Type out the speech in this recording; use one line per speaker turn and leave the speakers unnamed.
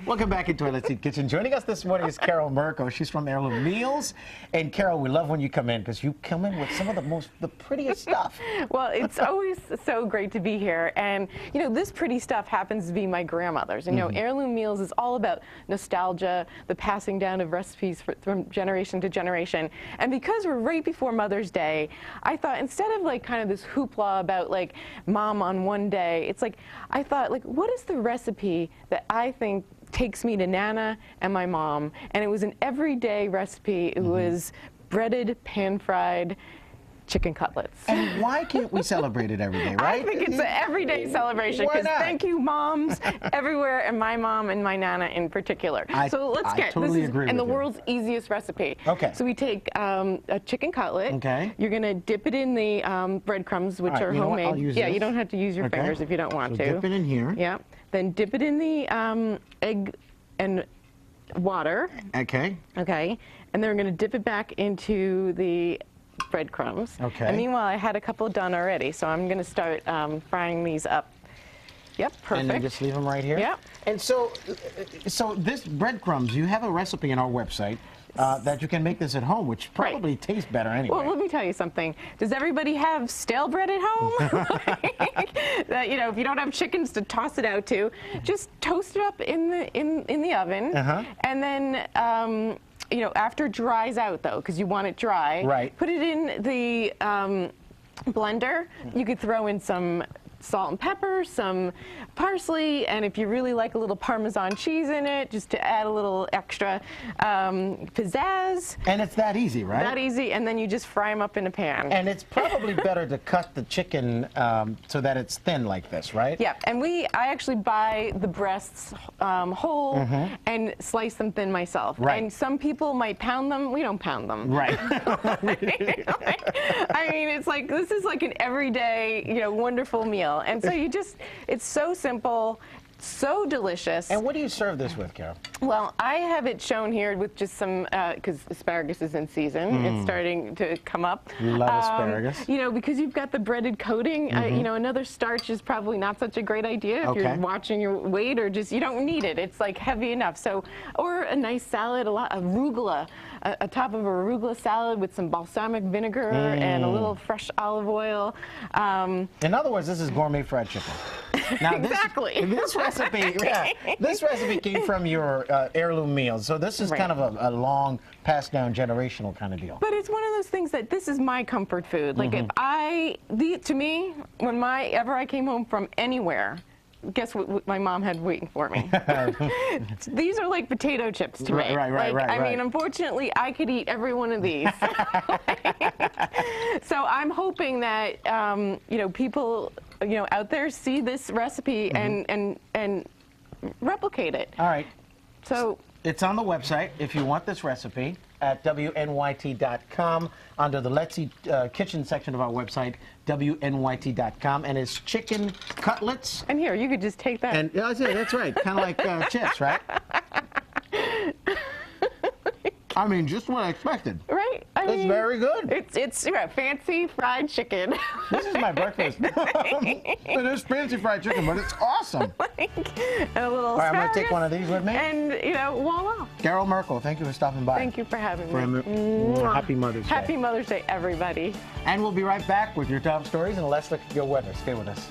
Welcome back into Let's Eat Kitchen. Joining us this morning is Carole Murko. She's from Heirloom Meals. And Carole, we love when you come in because you come in with some of the prettiest stuff.
Well, it's always so great to be here. And, you know, this pretty stuff happens to be my grandmother's. And, you know, Heirloom Meals is all about nostalgia, the passing down of recipes from generation to generation. And because we're right before Mother's Day, I thought instead of like kind of this hoopla about like mom on one day, it's like, I thought like, what is the recipe that I think takes me to Nana and my mom? And it was an everyday recipe. It was breaded, pan-fried chicken cutlets.
And why can't we celebrate it every day, right?
I think it's an everyday celebration because thank you, moms everywhere, and my mom and my Nana in particular. So let's get
totally
this
agree
and
with
the
you.
world's easiest recipe.
Okay.
So we take a chicken cutlet.
Okay.
You're gonna dip it in the breadcrumbs, which are
you know what?
homemade.
I'll use
Yeah,
this.
you don't have to use your
Okay.
fingers if you don't want
So
to.
dip it in here.
Yeah. Then dip it in the egg and water.
Okay.
Okay. And then we're gonna dip it back into the breadcrumbs.
Okay.
And meanwhile, I had a couple done already, so I'm going to start frying these up. Yep, perfect.
And then just leave them right here?
Yep.
And so this breadcrumbs, you have a recipe on our website that you can make this at home, which probably tastes better anyway.
Well, let me tell you something. Does everybody have stale bread at home? That, you know, if you don't have chickens to toss it out to, just toast it up in the oven, and then you know, after it dries out, though, because you want it dry,
right.
Put it in the blender. You could throw in some salt and pepper, some parsley, and if you really like a little Parmesan cheese in it, just to add a little extra pizzazz.
And it's that easy, right?
That easy, and then you just fry them up in a pan.
And it's probably better to cut the chicken so that it's thin like this, right?
Yeah, and I actually buy the breasts whole and slice them thin myself.
Right.
And some people might pound them. We don't pound them.
Right.
I mean, it's like, this is like an everyday, you know, wonderful meal. And so it's so simple, so delicious.
And what do you serve this with, Carole?
Well, I have it shown here with just some, because asparagus is in season. It's starting to come up.
Love asparagus.
You know, because you've got the breaded coating, you know, another starch is probably not such a great idea if you're watching your weight or just, you don't need it. It's like heavy enough. So, or a nice salad, arugula, a top of arugula salad with some balsamic vinegar and a little fresh olive oil.
In other words, this is gourmet fried chicken. Now,
exactly.
This recipe, this recipe came from your Heirloom Meals, so this is kind of a long, passed down, generational kind of deal.
But it's one of those things that this is my comfort food. Like if to me, whenever I came home from anywhere, guess what my mom had waiting for me? These are like potato chips to me.
Right.
I mean, unfortunately, I could eat every one of these. So I'm hoping that you know, people, you know, out there see this recipe and replicate it.
All right.
So
it's on the website if you want this recipe at wnyt.com under the Let's Eat Kitchen section of our website, wnyt.com, and it's chicken cutlets.
And here, you could just take that.
And that's right, kind of like chips, right? I mean, just what I expected.
Right?
It's very good.
It's fancy fried chicken.
This is my breakfast. It is fancy fried chicken, but it's awesome.
And a little
All right, I'm going to take one of these with me.
And, you know, voila.
Carole Murko, thank you for stopping by.
Thank you for having me.
Happy Mother's Day.
Happy Mother's Day, everybody.
And we'll be right back with your top stories and Let's Look at Your Weather. Stay with us.